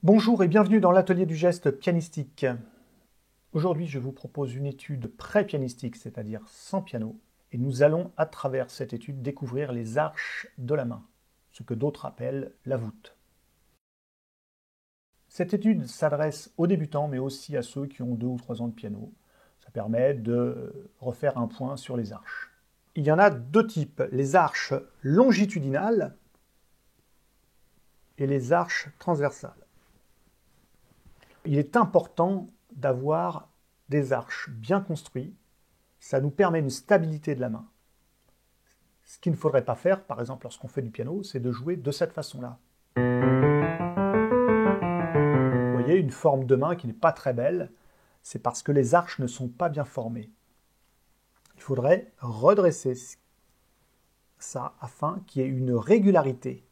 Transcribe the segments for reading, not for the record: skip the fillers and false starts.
Bonjour et bienvenue dans l'atelier du geste pianistique. Aujourd'hui, je vous propose une étude pré-pianistique, c'est-à-dire sans piano, et nous allons, à travers cette étude, découvrir les arches de la main, ce que d'autres appellent la voûte. Cette étude s'adresse aux débutants, mais aussi à ceux qui ont 2 ou 3 ans de piano. Ça permet de refaire un point sur les arches. Il y en a deux types, les arches longitudinales et les arches transversales. Il est important d'avoir des arches bien construites. Ça nous permet une stabilité de la main. Ce qu'il ne faudrait pas faire, par exemple, lorsqu'on fait du piano, c'est de jouer de cette façon-là. Vous voyez, une forme de main qui n'est pas très belle, c'est parce que les arches ne sont pas bien formées. Il faudrait redresser ça afin qu'il y ait une régularité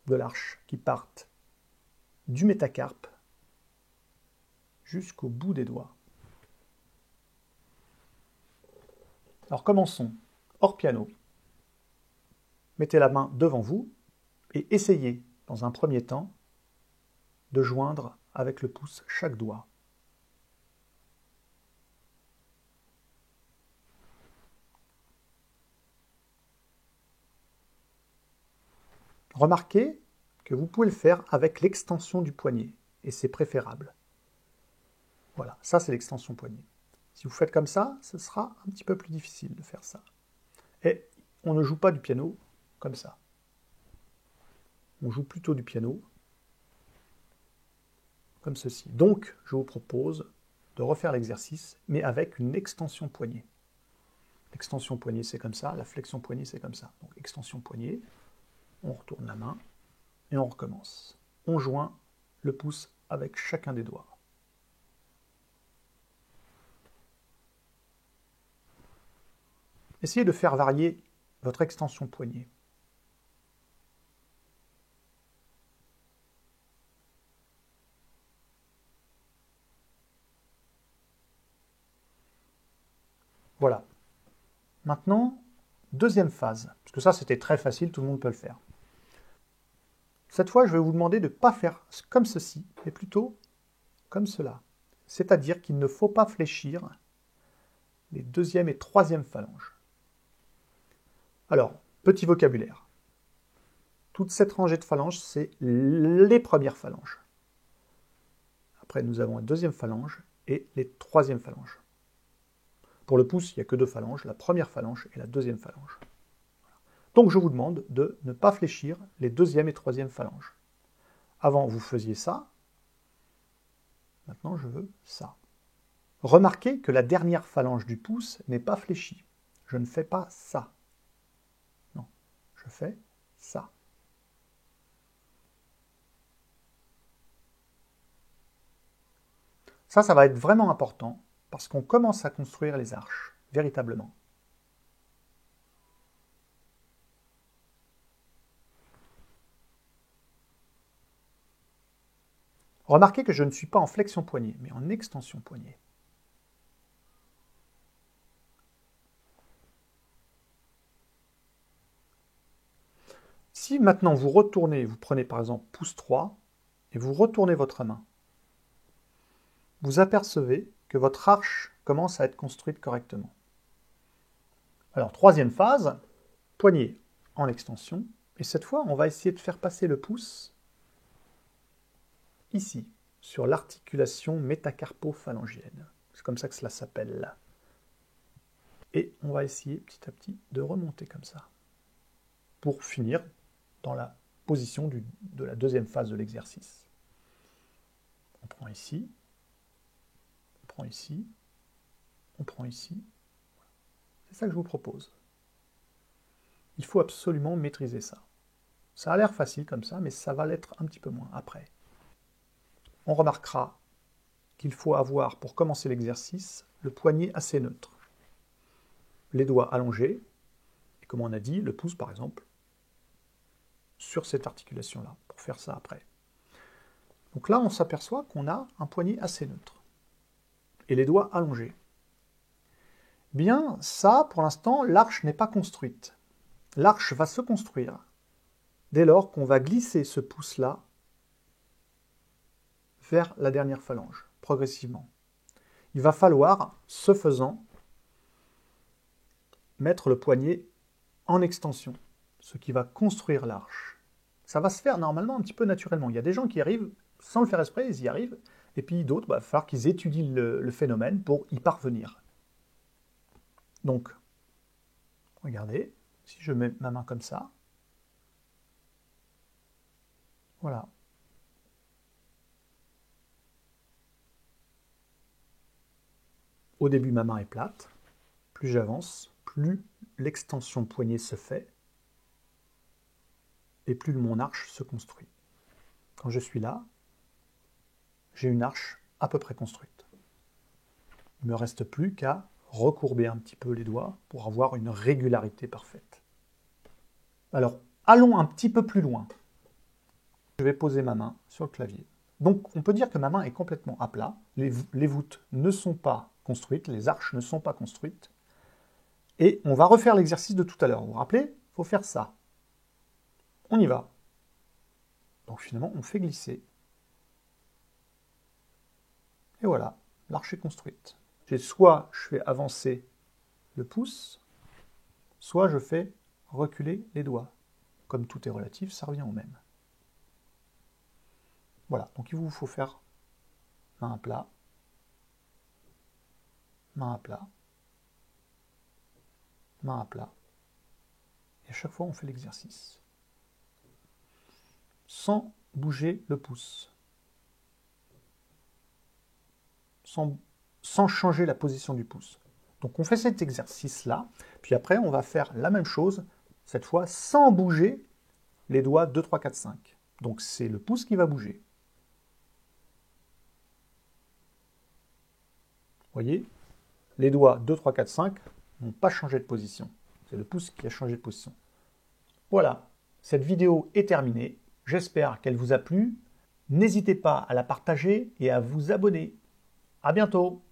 de l'arche qui parte du métacarpe jusqu'au bout des doigts. Alors commençons. Hors piano. Mettez la main devant vous et essayez, dans un premier temps, de joindre avec le pouce chaque doigt. Remarquez que vous pouvez le faire avec l'extension du poignet, et c'est préférable. Voilà, ça c'est l'extension poignet. Si vous faites comme ça, ce sera un petit peu plus difficile de faire ça. Et on ne joue pas du piano comme ça. On joue plutôt du piano comme ceci. Donc, je vous propose de refaire l'exercice, mais avec une extension poignet. L'extension poignet, c'est comme ça. La flexion poignet, c'est comme ça. Donc, extension poignet, on retourne la main et on recommence. On joint le pouce avec chacun des doigts. Essayez de faire varier votre extension poignet. Voilà. Maintenant, deuxième phase, parce que ça c'était très facile, tout le monde peut le faire. Cette fois, je vais vous demander de ne pas faire comme ceci, mais plutôt comme cela. C'est-à-dire qu'il ne faut pas fléchir les deuxième et troisième phalanges. Alors, petit vocabulaire. Toute cette rangée de phalanges, c'est les premières phalanges. Après, nous avons la deuxième phalange et les troisièmes phalanges. Pour le pouce, il n'y a que 2 phalanges, la première phalange et la deuxième phalange. Donc je vous demande de ne pas fléchir les deuxième et troisième phalanges. Avant, vous faisiez ça. Maintenant, je veux ça. Remarquez que la dernière phalange du pouce n'est pas fléchie. Je ne fais pas ça. Non, je fais ça. Ça va être vraiment important parce qu'on commence à construire les arches, véritablement. Remarquez que je ne suis pas en flexion poignet, mais en extension poignet. Si maintenant vous retournez, vous prenez par exemple pouce 3, et vous retournez votre main, vous apercevez que votre arche commence à être construite correctement. Alors, troisième phase, poignet en extension, et cette fois, on va essayer de faire passer le pouce ici, sur l'articulation métacarpo-phalangienne. C'est comme ça que cela s'appelle. Et on va essayer petit à petit de remonter comme ça, pour finir dans la position de la deuxième phase de l'exercice. On prend ici, on prend ici, on prend ici. C'est ça que je vous propose. Il faut absolument maîtriser ça. Ça a l'air facile comme ça, mais ça va l'être un petit peu moins après. On remarquera qu'il faut avoir, pour commencer l'exercice, le poignet assez neutre. Les doigts allongés, et comme on a dit, le pouce par exemple, sur cette articulation-là, pour faire ça après. Donc là, on s'aperçoit qu'on a un poignet assez neutre. Et les doigts allongés. Bien, ça, pour l'instant, l'arche n'est pas construite. L'arche va se construire dès lors qu'on va glisser ce pouce-là vers la dernière phalange, progressivement. Il va falloir, ce faisant, mettre le poignet en extension, ce qui va construire l'arche. Ça va se faire normalement un petit peu naturellement. Il y a des gens qui arrivent, sans le faire exprès, ils y arrivent, et puis d'autres, il va falloir qu'ils étudient le phénomène pour y parvenir. Donc, regardez, si je mets ma main comme ça, voilà. Au début, ma main est plate. Plus j'avance, plus l'extension poignet se fait et plus mon arche se construit. Quand je suis là, j'ai une arche à peu près construite. Il ne me reste plus qu'à recourber un petit peu les doigts pour avoir une régularité parfaite. Alors, allons un petit peu plus loin. Je vais poser ma main sur le clavier. Donc, on peut dire que ma main est complètement à plat. Les voûtes ne sont pas construites, les arches ne sont pas construites. Et on va refaire l'exercice de tout à l'heure. Vous vous rappelez? Il faut faire ça. On y va. Donc finalement, on fait glisser. Et voilà, l'arche est construite. Soit je fais avancer le pouce, soit je fais reculer les doigts. Comme tout est relatif, ça revient au même. Voilà, donc il vous faut faire main à plat, main à plat, main à plat. Et à chaque fois, on fait l'exercice. Sans bouger le pouce. Sans changer la position du pouce. Donc on fait cet exercice-là, puis après on va faire la même chose, cette fois sans bouger les doigts 2, 3, 4, 5. Donc c'est le pouce qui va bouger. Vous voyez, les doigts 2, 3, 4, 5 n'ont pas changé de position. C'est le pouce qui a changé de position. Voilà, cette vidéo est terminée. J'espère qu'elle vous a plu. N'hésitez pas à la partager et à vous abonner. À bientôt!